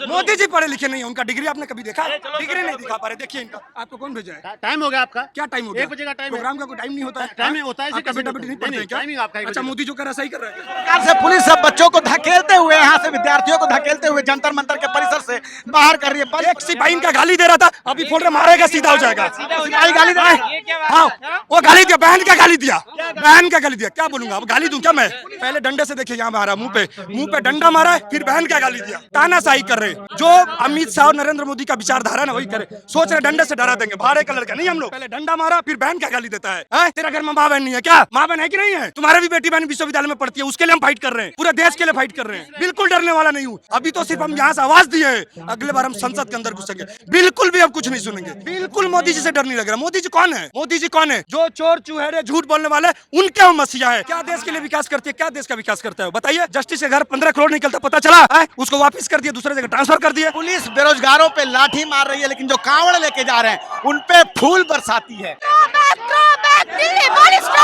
मोदी जी पढ़े लिखे नहीं है, उनका डिग्री आपने कभी देखा? डिग्री नहीं दिखा पा रहे। देखिए इनका, आपको कौन भेजा है? टाइम हो गया आपका। क्या टाइम हो गया? 1 बजे का टाइम है। प्रोग्राम का कोई टाइम नहीं होता है? टाइम होता है, आपका बेटा बेटी नहीं पढ़ते हैं क्या? टाइमिंग आपका 1 अच्छा, बजे का। मोदी जो कर रहा है सही कर रहा है। सरकार से पुलिस सब बच्चों को धकेलते हुए यहाँ से विद्यार्थियों को धकेलते हुए जंतर मंतर के परिसर से बाहर कर रही है। एक सिपाही इनका गाली दे रहा था, अभी फोन में मारेगा सीधा हो जाएगा। सिपाही गाली दे रहा है। हाँ, वो गाली दिया, बहन का गाली दिया, बहन का गाली दिया। क्या बोलूंगा, अब गाली दूं क्या मैं? पहले डंडे से देखिए, यहाँ मारा मुंह पे डंडा मारा है, फिर बहन का गाली दिया। तानाशाही कर रहे, जो अमित शाह और नरेंद्र मोदी का विचारधारा ना वही करे। सोच रहे डंडे से डरा देंगे, भारे कलर का नहीं हम लोग। पहले डंडा मारा, फिर बहन का गाली देता है। तेरा घर में माँ बहन नहीं है क्या? माँ बहन है कि नहीं है? तुम्हारे भी बेटी बहन विश्वविद्यालय में पढ़ती है, उसके लिए हम फाइट कर रहे हैं, पूरे देश के लिए फाइट कर रहे हैं। बिल्कुल डरने वाला नहीं हूँ। अभी तो सिर्फ हम यहाँ से आवाज दिए हैं, अगले बार हम संसद के अंदर घुसेंगे, बिल्कुल भी अब कुछ नहीं सुनेंगे। बिल्कुल मोदी जी से डर नहीं लग रहा। मोदी जी कौन है? मोदी जी कौन है? जो चोर चुहेरे झूठ बोलने वाले, उनके हम मसीहा है। क्या देश के लिए विकास करती है? क्या देश का विकास करता है बताइए? जस्टिस के घर 15 करोड़ निकलता पता चला है? उसको वापस कर दिया, दूसरे जगह ट्रांसफर कर दिया। पुलिस बेरोजगारों पे लाठी मार रही है, लेकिन जो कांवड़ लेके जा रहे हैं उन पे फूल बरसाती है। दिल्ली पुलिस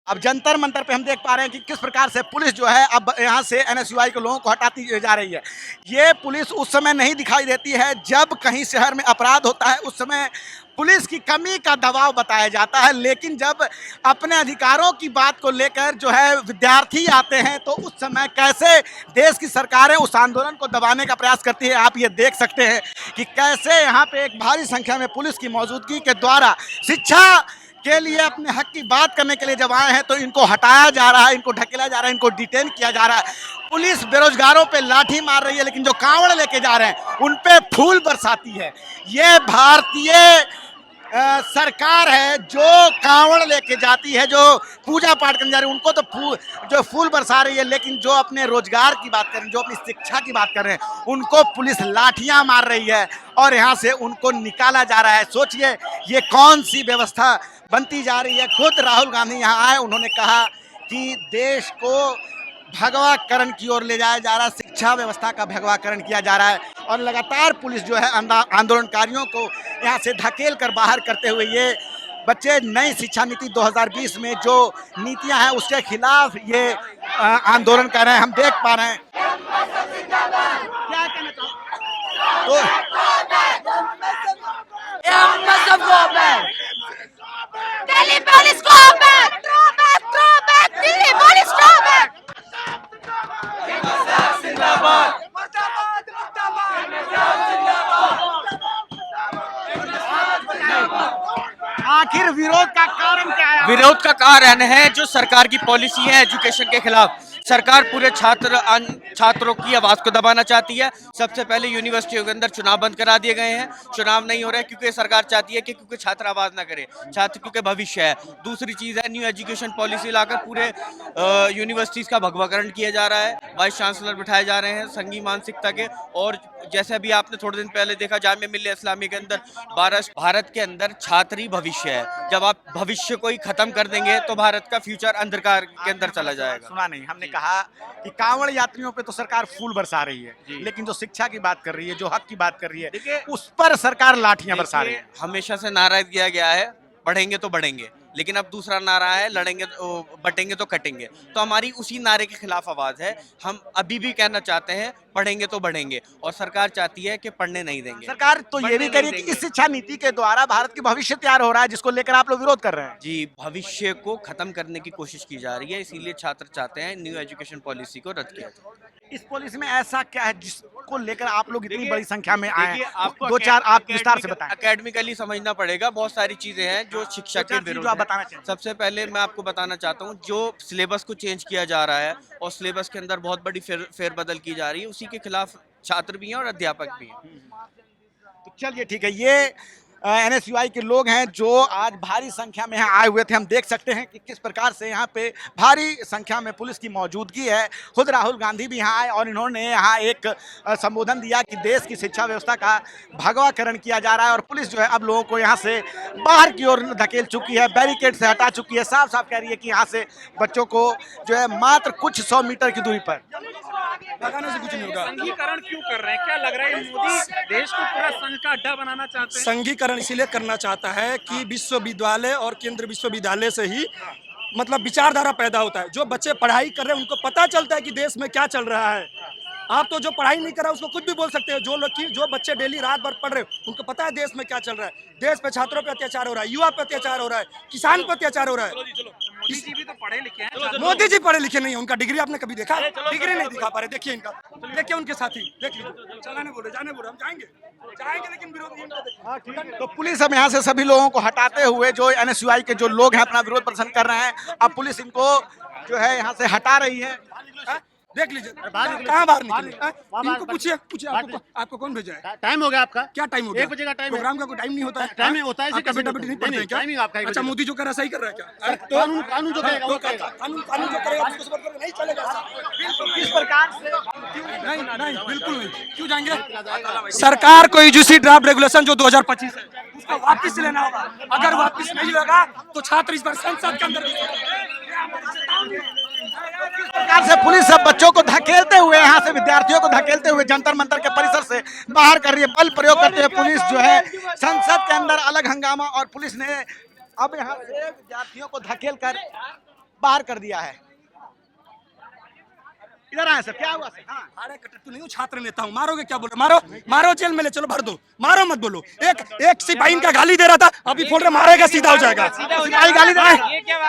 अब जंतर मंतर पे हम देख पा रहे हैं कि किस प्रकार से पुलिस जो है अब यहाँ से एनएसयूआई के लोगों को हटाती जा रही है। ये पुलिस उस समय नहीं दिखाई देती है जब कहीं शहर में अपराध होता है, उस समय पुलिस की कमी का दबाव बताया जाता है, लेकिन जब अपने अधिकारों की बात को लेकर जो है विद्यार्थी आते हैं तो उस समय कैसे देश की सरकारें उस आंदोलन को दबाने का प्रयास करती है। आप ये देख सकते हैं कि कैसे यहाँ पे एक भारी संख्या में पुलिस की मौजूदगी के द्वारा शिक्षा के लिए अपने हक की बात करने के लिए जब आए हैं तो इनको हटाया जा रहा है, इनको ढकेला जा रहा है, इनको डिटेन किया जा रहा है। पुलिस बेरोजगारों पे लाठी मार रही है, लेकिन जो कांवड़ लेके जा रहे हैं उन पे फूल बरसाती है। ये भारतीय सरकार है जो कांवड़ लेके जाती है, जो पूजा पाठ करने जा रही है, उनको तो जो फूल बरसा रही है, लेकिन जो अपने रोजगार की बात कर रहे हैं, जो अपनी शिक्षा की बात कर रहे हैं, उनको पुलिस लाठियां मार रही है और यहाँ से उनको निकाला जा रहा है। सोचिए ये कौन सी व्यवस्था बनती जा रही है। खुद राहुल गांधी यहाँ आए, उन्होंने कहा कि देश को भगवाकरण की ओर ले जाया जा रहा है, शिक्षा व्यवस्था का भगवाकरण किया जा रहा है और लगातार पुलिस जो है आंदोलनकारियों को यहाँ से धकेल कर बाहर करते हुए ये बच्चे नई शिक्षा नीति 2020 में जो नीतियां हैं उसके खिलाफ ये आंदोलन कर रहे हैं। हम देख पा रहे हैं। क्या कहना चाहते दिल्ली पुलिस दिल्ली पुलिस आखिर विरोध का कारण क्या है? विरोध का कारण है जो सरकार की पॉलिसी है एजुकेशन के खिलाफ। सरकार पूरे छात्रों की आवाज को दबाना चाहती है। सबसे पहले यूनिवर्सिटियों के अंदर चुनाव बंद करा दिए गए हैं, चुनाव नहीं हो रहे क्योंकि सरकार चाहती है कि क्योंकि छात्र आवाज ना करे, छात्र क्योंकि भविष्य है। दूसरी चीज है न्यू एजुकेशन पॉलिसी लाकर पूरे यूनिवर्सिटीज का भगवाकरण किया जा रहा है, वाइस चांसलर बिठाए जा रहे हैं संघी मानसिकता के। और जैसे अभी आपने थोड़े दिन पहले देखा जामिया मिल्लिया इस्लामिया के अंदर भारत के अंदर छात्र ही भविष्य है। जब आप भविष्य को ही खत्म कर देंगे तो भारत का फ्यूचर अंधकार के अंदर चला जाएगा। सुना नहीं, हमने कहा कि कांवड़ यात्रियों पे तो सरकार फूल बरसा रही है, लेकिन जो शिक्षा की बात कर रही है, जो हक की बात कर रही है, देखिए उस पर सरकार लाठियां बरसा रही है। हमेशा से नारा दिया गया है बढ़ेंगे तो बढ़ेंगे, लेकिन अब दूसरा नारा है लड़ेंगे बटेंगे तो कटेंगे। तो हमारी उसी नारे के खिलाफ आवाज है। हम अभी भी कहना चाहते हैं पढ़ेंगे तो बढ़ेंगे, और सरकार चाहती है कि पढ़ने नहीं देंगे। सरकार तो ये भी कह रही है कि इस शिक्षा नीति के द्वारा भारत की भविष्य तैयार हो रहा है, जिसको लेकर आप लोग विरोध कर रहे हैं। जी, भविष्य को खत्म करने की कोशिश की जा रही है, इसीलिए छात्र चाहते हैं न्यू एजुकेशन पॉलिसी को रद्द किया जाए। इस पॉलिसी में ऐसा क्या है जिसको लेकर आप लोग इतनी बड़ी संख्या में आए हैं? दो चार आप विस्तार से बताएं। एकेडमिकली समझना पड़ेगा, बहुत सारी चीजें हैं जो शिक्षा के विरुद्ध आप बताना चाहिए। सबसे पहले मैं आपको बताना चाहता हूँ जो सिलेबस को चेंज किया जा रहा है और सिलेबस के अंदर बहुत बड़ी फेरबदल की जा रही है, उसी के खिलाफ छात्र भी हैं और अध्यापक भी हैं। तो चलिए ठीक है, ये एनएसयूआई के लोग हैं जो आज भारी संख्या में यहाँ आए हुए थे। हम देख सकते हैं कि किस प्रकार से यहाँ पे भारी संख्या में पुलिस की मौजूदगी है। खुद राहुल गांधी भी यहाँ आए और इन्होंने यहाँ एक संबोधन दिया कि देश की शिक्षा व्यवस्था का भगवाकरण किया जा रहा है और पुलिस जो है अब लोगों को यहाँ से बाहर की ओर धकेल चुकी है, बैरिकेड से हटा चुकी है। साफ साफ कह रही है कि यहाँ से बच्चों को जो है मात्र कुछ 100 मीटर की दूरी पर भगाने से कुछ नहीं होगा। संघीकरण क्यों कर रहे हैं? क्या लग रहा है मोदी देश को पूरा संघ का अड्डा बनाना चाहते हैं? संघीकरण इसीलिए करना चाहता है कि विश्वविद्यालय और केंद्रीय विश्वविद्यालय से ही मतलब विचारधारा पैदा होता है। जो बच्चे पढ़ाई कर रहे हैं उनको पता चलता है कि देश में क्या चल रहा है। आप तो जो पढ़ाई नहीं कर रहा उसको कुछ भी बोल सकते हो। जो बच्चे डेली रात भर पढ़ रहे हैं उनको पता है देश में क्या चल रहा है। देश पे छात्रों पे अत्याचार हो रहा है, युवा पे अत्याचार हो रहा है, किसान पे अत्याचार हो रहा है। मोदी जी भी तो पढ़े लिखे हैं। मोदी जी पढ़े लिखे नहीं है, उनका डिग्री आपने कभी देखा? डिग्री नहीं दिखा पा रहे। देखिए इनका, देखिए उनके साथी, देख लीजिए, चलाने बोले, जाने बोले, हम जाएंगे लेकिन विरोधी इनको देखिए। तो पुलिस अब यहाँ से सभी लोगों को हटाते हुए जो एनएसयूआई के जो लोग हैं अपना विरोध प्रदर्शन कर रहे हैं, अब पुलिस इनको जो है यहाँ से हटा रही है। देख लीजिए कहाँ बाहर निकले। इनको पूछिए आपको कौन भेजा है? टाइम हो गया आपका। क्या टाइम हो गया? 1 बजे का टाइम है। प्रोग्राम का कोई टाइम नहीं होता है। टाइम होता है, आपका बेटा बेटी नहीं पढ़ते हैं क्या? टाइमिंग आपका 1 बजे अच्छा, मोदी जो कर रहा है सही कर रहा है क्या? कानून जो कहेगा वो कहेगा। कानून जो करेगा उसको सपोर्ट करेगा, नहीं चलेगा ऐसा। किस प्रकार से नहीं बिल्कुल नहीं। क्यों जाएंगे? सरकार को यूजीसी ड्राफ्ट रेगुलेशन जो 2025 है उसको वापस लेना होगा। अगर वापस नहीं होगा तो छात्र इस बार संसद के अंदर प्रकार से पुलिस अब बच्चों को धकेलते हुए यहाँ से विद्यार्थियों को धकेलते हुए जंतर मंतर के परिसर से बाहर कर रही है। बल प्रयोग करते हुए पुलिस जो है संसद के अंदर अलग हंगामा, और पुलिस ने अब यहाँ से विद्यार्थियों को धकेल कर बाहर कर दिया है। इधर आए सर, क्या हुआ सर? हाँ। अरे कटट्टू नहीं हूँ, छात्र नेता हूँ। मारोगे क्या? बोलो मारो जेल में ले चलो, भर दो, मारो मत बोलो। एक सिपाही का गाली दे रहा था, अभी फोड़ रहे मारेगा सीधा हो जाएगा। सिपाही गाली दे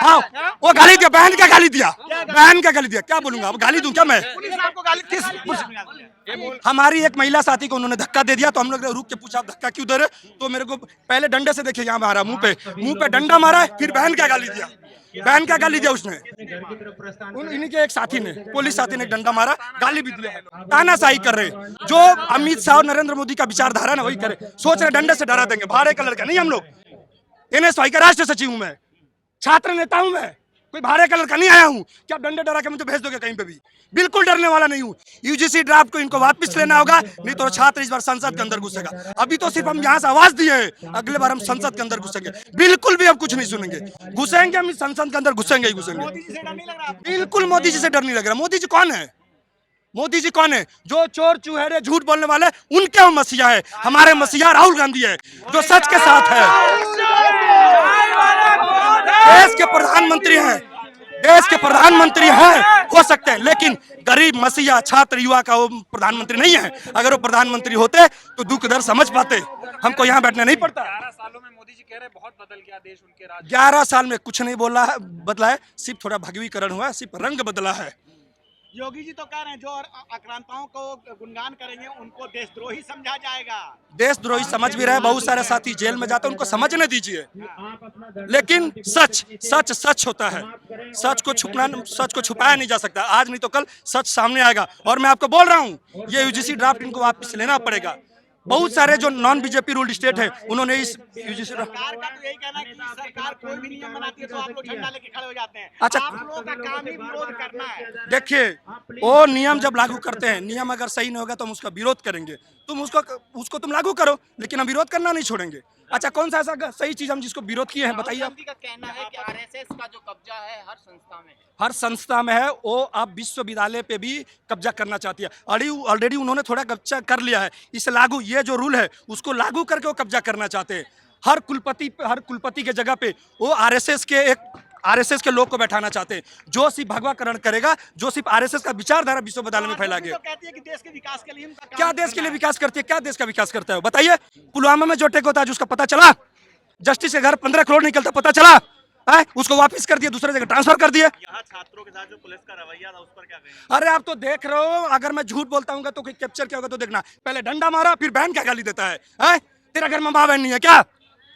हाँ, वो गाली दिया, बहन का गाली दिया, बहन का गाली दिया। क्या बोलूंगा अब? गाली दूं क्या मैं? पुलिस ने आपको गाली किस? हमारी एक महिला साथी को उन्होंने धक्का दे दिया तो हम लोग ने रुक के पूछा आप धक्का क्यों दे रहे? तो मेरे को पहले डंडे से देखिए यहाँ मारा, मुंह पे डंडा मारा, फिर बहन का गाली दिया। बहन का गाली दिया उसने। इन्हीं के एक साथी ने, पुलिस साथी ने डंडा मारा, गाली भी दिया। तानाशाही कर रहे। जो अमित शाह और नरेंद्र मोदी का विचारधारा ना वही करे। सोच रहे डंडे से डरा देंगे। भाड़े कलर का नहीं हम लोग। एनएसयूआई का राष्ट्रीय सचिव हूं मैं, छात्र नेता हूं मैं, कोई भाड़े कलर का नहीं आया हूं कि आप डंडे डरा के मुझे भेज दोगे कहीं पे भी। बिल्कुल डरने वाला नहीं हूं। यूजीसी ड्राफ्ट को इनको वापस लेना होगा, नहीं तो छात्र इस बार संसद के अंदर घुसेगा। अभी तो सिर्फ हम यहाँ से आवाज दिए हैं, अगले बार हम संसद के अंदर घुसेंगे। बिल्कुल भी हम कुछ नहीं सुनेंगे। घुसेंगे हम संसद के अंदर, घुसेंगे ही घुसेंगे। बिल्कुल मोदी जी से डर नहीं लग रहा। मोदी जी कौन है? मोदी जी कौन है? जो चोर चुहेरे झूठ बोलने वाले उनके वो मसीहा है। हमारे मसीहा राहुल गांधी है जो सच के साथ है। देश के प्रधानमंत्री हैं, देश के प्रधानमंत्री हैं हो सकते हैं, लेकिन गरीब मसीहा छात्र युवा का वो प्रधानमंत्री नहीं है। अगर वो प्रधानमंत्री होते तो दुख दर्द समझ पाते। हमको यहाँ बैठना नहीं पड़ता। 11 सालों में मोदी जी कह रहे हैं बहुत बदल गया देश उनके राज। 11 साल में कुछ नहीं बदला है, सिर्फ थोड़ा भगवीकरण हुआ है, सिर्फ रंग बदला है। योगी जी तो कह रहे हैं जो आक्रांताओं को गुणगान करेंगे उनको देशद्रोही समझा जाएगा। देशद्रोही समझ भी रहे, बहुत सारे साथी जेल में जाते हैं, उनको समझने दीजिए। लेकिन सच होता है। सच को छुपाया नहीं जा सकता। आज नहीं तो कल सच सामने आएगा। और मैं आपको बोल रहा हूँ ये यूजीसी ड्राफ्ट इनको वापस लेना पड़ेगा। बहुत सारे जो नॉन बीजेपी रूल्ड स्टेट है उन्होंने इस यूजीसी सरकार का तो यही कहना है कि सरकार कोई भी नियम बनाती है तो आप लोग झंडा लेके खड़े हो जाते हैं। अच्छा, आप लोगों का काम ही विरोध करना है। देखिए वो नियम जब लागू करते हैं, नियम अगर सही नहीं होगा तो हम उसका विरोध करेंगे। तुम उसको तुम लागू करो, लेकिन हम विरोध करना नहीं छोड़ेंगे। अच्छा, कौन सा ऐसा सही चीज हम जिसको विरोध किए हैं बताइए आप? का कहना है कि आरएसएस का जो कब्जा है हर संस्था में है। हर संस्था में है। वो अब विश्वविद्यालय पे भी कब्जा करना चाहती है। ऑलरेडी उन्होंने थोड़ा कब्जा कर लिया है। इस लागू ये जो रूल है उसको लागू करके वो कब्जा करना चाहते हैं। हर कुलपति के जगह पे वो आरएसएस के लोग को बैठाना चाहते हैं, जो सिर्फ भगवाकरण करेगा, जो सिर्फ आरएसएस का विचारधारा विश्वविद्यालय में फैलाएंगे। तो कहती है कि देश के विकास के लिए उनका काम क्या देश के लिए विकास करती है? क्या देश का विकास करता है बताइए? पुलवामा में जो अटैक होता है उसका पता चला? जस्टिस के घर 15 करोड़ निकलता, पता चला? उसको वापस कर दिया, दूसरे जगह ट्रांसफर कर दिए। यहाँ छात्रों के साथ जो पुलिस का रवैया था उस पर क्या कहेंगे? अरे आप तो देख रहे हो, अगर मैं झूठ बोलता हूँ तो कोई कैप्चर क्या होगा तो देखना। पहले डंडा मारा, फिर बहन क्या गाली देता है? तेरा घर में माँ बहन नहीं है क्या?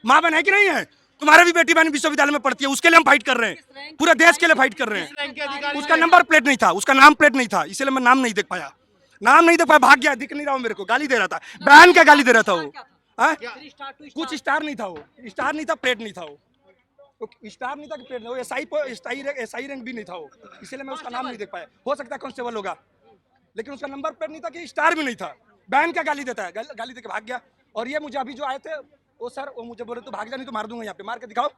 माँ बहन है कि नहीं है? तुम्हारे भी बेटी बहन विश्वविद्यालय में पढ़ती है, उसके लिए हम फाइट कर रहे हैं, पूरे देश के लिए फाइट कर रहे हैं। उसका नंबर प्लेट नहीं था, उसका नाम प्लेट नहीं था, इसलिए मैं नाम नहीं देख पाया, भाग गया, दिख नहीं रहा हूँ, मेरे को गाली दे रहा था, बहन का गाली दे रहा था वो। कुछ स्टार नहीं था, वो स्टार नहीं था, प्लेट नहीं था वो, स्टार नहीं था कि प्लेट नहीं, वो एसआई रैंक भी नहीं था वो, इसलिए मैं उसका नाम नहीं देख पाया। हो सकता है कांस्टेबल होगा, लेकिन उसका नंबर प्लेट नहीं था कि स्टार भी नहीं था। बहन का गाली देता है, गाली देके भाग गया। और ये मुझे अभी जो आए थे वो सर, वो मुझे बोल रहे तो भाग जा, नहीं तो मार दूंगा, यहाँ पे मार के दिखाओ,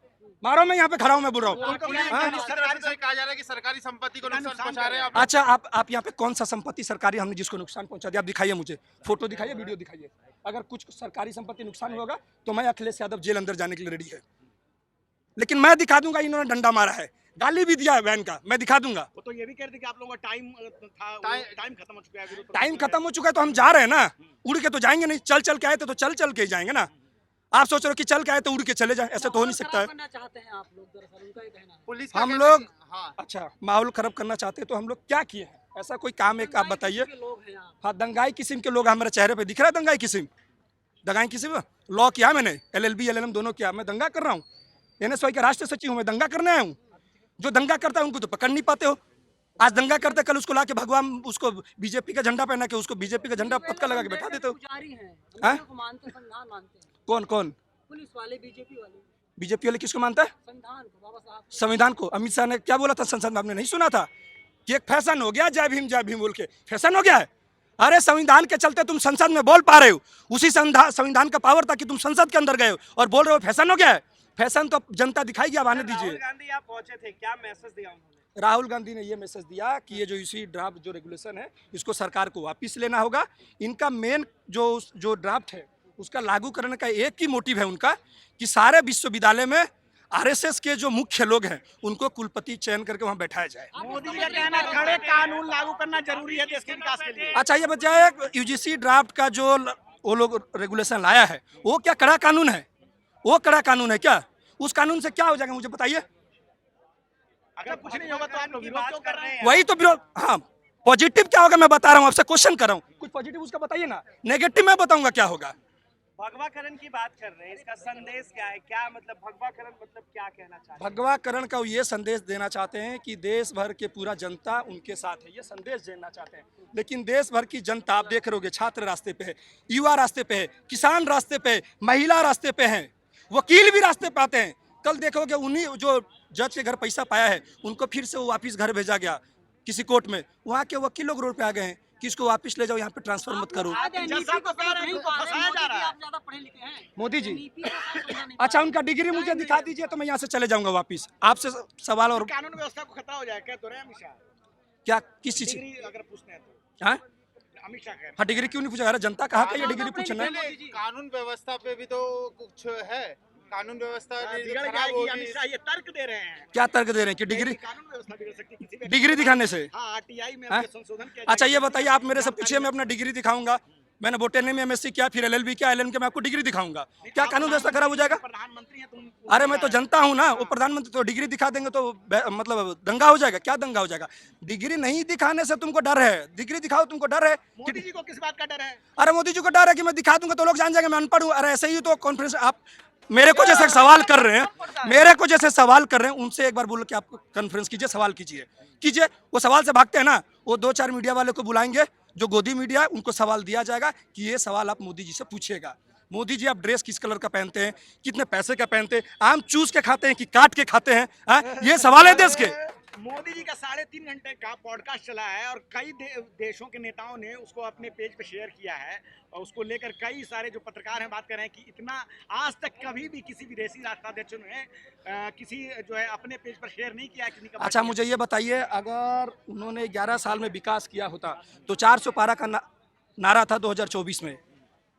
मारो, मैं यहाँ पे खड़ा हूँ, मैं बोल रहा हूँ। कहा जा रहा है कि सरकारी संपत्ति को नुकसान पहुंचा रहे हैं। अच्छा, आप यहाँ पे कौन सा संपत्ति सरकारी हमने जिसको नुकसान पहुंचा दिया? आप दिखाइए मुझे, फोटो दिखाइए, वीडियो दिखाइए। अगर कुछ सरकारी संपत्ति नुकसान होगा तो मैं अखिलेश यादव जेल अंदर जाने के लिए रेडी है, लेकिन मैं दिखा दूंगा इन्होंने डंडा मारा है, गाली भी दिया है बहन का, मैं दिखा दूंगा। वो तो ये भी कह रहे थे कि आप लोगों का टाइम खत्म हो चुका है। टाइम खत्म हो चुका है तो हम जा रहे हैं ना, उड़ के तो जाएंगे नहीं, चल चल के आए थे तो चल चल के ही जाएंगे ना। आप सोच रहे हो कि चल के आए तो उड़ के चले जाए, ऐसे तो हो नहीं सकता है। चाहते हैं आप लोग, दरअसल उनका ये कहना है। पुलिस का हम कहना लोग है कि- हाँ अच्छा माहौल खराब करना चाहते हैं तो हम लोग क्या किए हैं? ऐसा कोई काम एक आप बताइए। लोग हैं आप। हाँ, दंगाई किस्म के लोग हमारे चेहरे पे दिख रहा है, दंगाई किस्म, दंगाई किस्म। लॉ किया मैंने, LLB LLM दोनों किया, मैं दंगा कर रहा हूँ। NSY का राष्ट्रीय सचिव हूँ, मैं दंगा करने आया हूँ। जो दंगा करता है उनको तो पकड़ नहीं पाते हो। आज दंगा करते, कल उसको लाके भगवान उसको बीजेपी का झंडा पहना के उसको बीजेपी का झंडा पतका लगा के बैठा देते हो। पुजारी हैं, हाँ? को मानते, संविधान मानते हैं। कौन कौन? पुलिस वाले, बीजेपी वाले। बीजेपी वाले किसको मानता है? संविधान को, बाबा साहब। संविधान को। अमित शाह ने क्या बोला था संसद में, आपने नहीं सुना था कि एक फैशन हो गया जय भीम बोल के, फैशन हो गया है। अरे संविधान के चलते तुम संसद में बोल पा रहे हो, उसी संविधान का पावर था कि तुम संसद के अंदर गए हो और बोल रहे हो फैशन हो गया है। फैशन तो जनता दिखाएगी, अब आने दीजिए। राहुल गांधी आप पहुंचे थे, क्या मैसेज दिया उन्होंने? राहुल गांधी ने ये मैसेज दिया कि ये जो इसी ड्राफ्ट जो रेगुलेशन है इसको सरकार को वापस लेना होगा। इनका मेन जो ड्राफ्ट है उसका लागू करने का एक ही मोटिव है उनका कि सारे विश्वविद्यालय में RSS के जो मुख्य लोग हैं उनको कुलपति चयन करके वहां बैठाया जाए। मोदी का कहना है कड़े कानून लागू करना जरूरी है देश के विकास के लिए। अच्छा, ये बजाय UGC ड्राफ्ट का जो वो लोग रेगुलेशन लाया है वो क्या कड़ा कानून है? वो कड़ा कानून है क्या? उस कानून से क्या हो जाएगा मुझे बताइए। अगर कुछ नहीं होगा तो आप लोग विरोध क्यों कर रहे हैं? वही तो विरोध। हाँ, पॉजिटिव क्या होगा मैं बता रहा हूँ, आपसे क्वेश्चन कर रहा हूँ, कुछ पॉजिटिव उसका बताइए ना, नेगेटिव मैं बताऊंगा क्या होगा। भगवाकरण की बात कर रहे हैं, इसका संदेश क्या है? क्या मतलब भगवाकरण मतलब क्या कहना चाहते हैं? भगवाकरण का ये संदेश देना चाहते हैं कि देश भर के पूरा जनता उनके साथ है, ये संदेश देना चाहते हैं। लेकिन देश भर की जनता आप देख रहे होगे, छात्र रास्ते पे है, युवा रास्ते पे है, किसान रास्ते पे है, महिला रास्ते पे है, वकील भी रास्ते पे आते हैं। कल देखोगे उन्हीं जो जज के घर पैसा पाया है उनको फिर से वो वापिस घर भेजा गया किसी कोर्ट में, वहाँ के वकील लोग रोड पे आ गए हैं कि इसको वापस ले जाओ, यहाँ पे ट्रांसफर मत करो। मोदी जी, अच्छा उनका डिग्री मुझे दिखा दीजिए तो मैं यहाँ से चले जाऊंगा वापिस। आपसे सवाल और कानून व्यवस्था को खतरा हो जाएगा क्या तो रहे अमित शाह? क्या किस चीज डिग्री अगर पूछते हैं तो हाँ? अमित शाह कह रहे हैं। हाँ, डिग्री क्यों नहीं पूछा? अरे जनता कहा कि ये डिग्री पूछना है। कानून व्यवस्था पे भी तो कुछ है, कानून व्यवस्था बिगड़ खराब जाएगी, होगी। अमित शाह ये तर्क दे रहे हैं। क्या तर्क दे रहे हैं कि डिग्री कानून व्यवस्था बिगड़ सकती है किसी भी डिग्री दिखाने से? हाँ, RTI में हाँ? अपने संशोधन किया अच्छा, ये जाएगा। बताइए, आप मेरे से पूछिए, मैं अपना डिग्री दिखाऊंगा। मैंने बोटेनी में MSc किया, फिर LLB किया, LLM के मैं आपको डिग्री दिखाऊंगा। क्या कानून व्यवस्था खराब हो जाएगा? प्रधानमंत्री हैं तुम। अरे मैं तो जनता हूँ ना, वो प्रधानमंत्री तो डिग्री दिखा देंगे तो मतलब दंगा हो जाएगा? क्या दंगा हो जाएगा? डिग्री नहीं दिखाने से तुमको डर है, डिग्री दिखाओ तुमको डर है। मोदी जी को किस बात का डर है? अरे मोदी जी को डर है कि मैं दिखा दूंगा तो लोग जान जाएंगे मैं अनपढ़ हूँ। अरे ऐसे ही तो कॉन्फ्रेंस आप मेरे को जैसे सवाल कर रहे हैं, मेरे को जैसे सवाल कर रहे हैं, उनसे एक बार बोलो कि आप कॉन्फ्रेंस कीजिए, सवाल कीजिए। वो सवाल से भागते हैं ना, वो 2-4 मीडिया वाले को बुलाएंगे जो गोदी मीडिया है, उनको सवाल दिया जाएगा कि ये सवाल आप मोदी जी से पूछिएगा। मोदी जी, आप ड्रेस किस कलर का पहनते हैं, कितने पैसे का पहनते हैं, आम चूस के खाते हैं कि काट के खाते हैं? ये सवाल है देश के। मोदी जी का 3.5 घंटे का पॉडकास्ट चला है और कई देशों के नेताओं ने उसको अपने पेज पे शेयर किया है और उसको लेकर कई सारे जो पत्रकार हैं बात कर रहे हैं कि इतना आज तक कभी भी किसी विदेशी राष्ट्राध्यक्ष ने किसी जो है अपने पेज पर शेयर नहीं किया। किसी का अच्छा, मुझे ये बताइए, अगर उन्होंने 11 साल में विकास किया होता तो 400 पारा का नारा था 2024 में,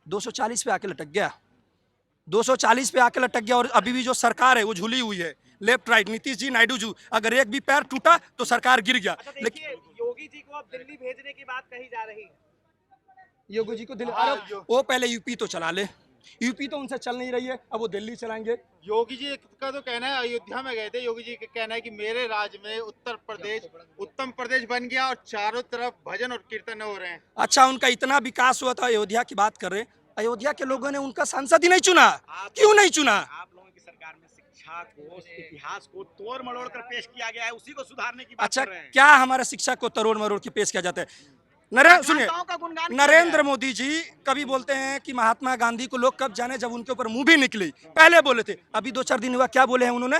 240 पे आके लटक गया, 240 पे आके लटक गया। और अभी भी जो सरकार है वो झूली हुई है, लेफ्ट राइट, नीतीश जी, नायडू जी, अगर एक भी पैर टूटा तो सरकार गिर गया। अच्छा देखिए, योगी जी को अब दिल्ली भेजने की बात कही जा रही है। योगी जी को दिल्ली, अरे वो पहले यूपी तो चला ले, यूपी तो उनसे चल नहीं रही है, अब वो दिल्ली चलाएंगे। योगी जी का तो कहना है, अयोध्या में गए थे, योगी जी का कहना है कि मेरे राज्य में उत्तर प्रदेश उत्तम प्रदेश बन गया और चारों तरफ भजन और कीर्तन हो रहे हैं। अच्छा, उनका इतना विकास हुआ था, अयोध्या की बात कर रहे हैं। अयोध्या के लोगों ने उनका सांसद ही नहीं चुना, क्यों नहीं चुना? आप लोगों की सरकार में शिक्षा को, इतिहास को तोड़ मरोड़ कर पेश किया गया है, उसी को सुधारने की बात अच्छा, कर रहे हैं। क्या हमारे शिक्षा को तरोड़ मरोड़ के पेश किया जाता है? सुनिए, का गुणगान नरेंद्र मोदी जी कभी बोलते हैं कि महात्मा गांधी को लोग कब जाने जब उनके ऊपर मुंह भी निकली, पहले बोले थे, अभी 2-4 दिन हुआ क्या बोले हैं उन्होंने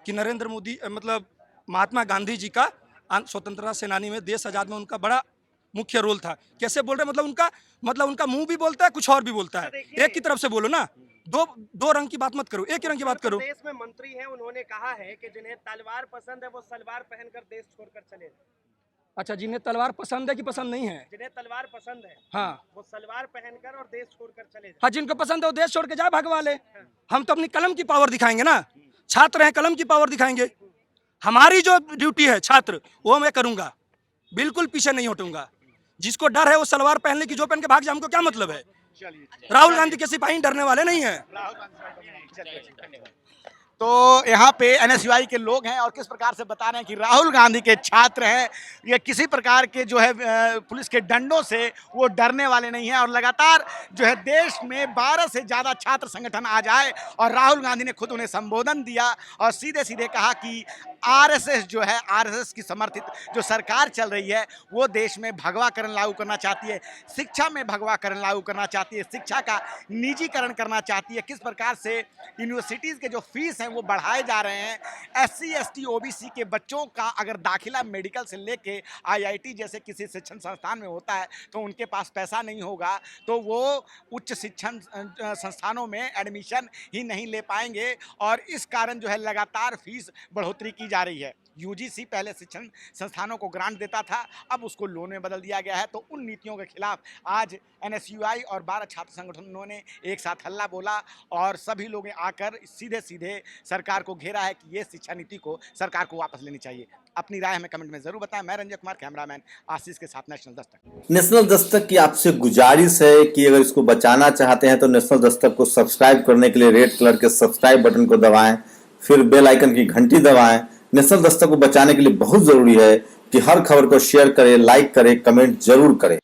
कि नरेंद्र मोदी मतलब महात्मा गांधी जी का स्वतंत्रता सेनानी में, देश आजाद में उनका बड़ा मुख्य रोल था। कैसे बोल रहे हैं? मतलब उनका मुंह भी बोलता है, कुछ और भी बोलता है। एक की तरफ से बोलो ना, दो रंग की बात मत करो, एक ही रंग की बात करो। देश में मंत्री हैं, उन्होंने कहा है कि जिन्हें तलवार पसंद है वो सलवार पहनकर देश छोड़कर चले। अच्छा, जिन्हें तलवार पसंद है कि पसंद नहीं है? जिन्हें तलवार पसंद है, हाँ, वो सलवार पहनकर और देश छोड़कर चले जाए। हाँ, जिनको पसंद है वो देश छोड़ के जाए, भगवा ले। हम तो अपनी कलम की पावर दिखाएंगे ना, छात्र हैं, कलम की पावर दिखाएंगे। हमारी जो ड्यूटी है छात्र वो मैं करूंगा, बिल्कुल पीछे नहीं हटूंगा। जिसको डर है वो सलवार पहनने की, जो पहन के भाग जाए, हमको क्या मतलब है। राहुल गांधी के सिपाही डरने वाले नहीं है। तो यहाँ पे एनएसयूआई के लोग हैं और किस प्रकार से बता रहे हैं कि राहुल गांधी के छात्र हैं, ये किसी प्रकार के जो है पुलिस के डंडों से वो डरने वाले नहीं हैं। और लगातार जो है देश में 12 से ज़्यादा छात्र संगठन आ जाए और राहुल गांधी ने खुद उन्हें संबोधन दिया और सीधे सीधे कहा कि आरएसएस जो है, आरएसएस की समर्थित जो सरकार चल रही है वो देश में भगवाकरण लागू करना चाहती है, शिक्षा में भगवाकरण लागू करना चाहती है, शिक्षा का निजीकरण करना चाहती है। किस प्रकार से यूनिवर्सिटीज़ के जो फीस हैं वो बढ़ाए जा रहे हैं। एससी एसटी ओबीसी के बच्चों का अगर दाखिला मेडिकल से लेके आईआईटी जैसे किसी शिक्षण संस्थान में होता है तो उनके पास पैसा नहीं होगा तो वो उच्च शिक्षण संस्थानों में एडमिशन ही नहीं ले पाएंगे और इस कारण जो है लगातार फीस बढ़ोतरी की जा रही है। यूजीसी पहले शिक्षण संस्थानों को ग्रांट देता था, अब उसको लोन में बदल दिया गया है। तो उन नीतियों के खिलाफ आज एनएसयूआई और 12 छात्र संगठनों ने एक साथ हल्ला बोला और सभी लोग आकर सीधे सीधे सरकार को घेरा है कि ये शिक्षा नीति को सरकार को वापस लेनी चाहिए। अपनी राय हमें कमेंट में जरूर बताएं। मैं रंजय कुमार, कैमरामैन आशीष के साथ नेशनल दस्तक। नेशनल दस्तक की आपसे गुजारिश है कि अगर इसको बचाना चाहते हैं तो नेशनल दस्तक को सब्सक्राइब करने के लिए रेड कलर के सब्सक्राइब बटन को दबाएं, फिर बेल आइकन की घंटी दबाएं। नेशनल दस्तक को बचाने के लिए बहुत जरूरी है कि हर खबर को शेयर करें, लाइक करें, कमेंट जरूर करें।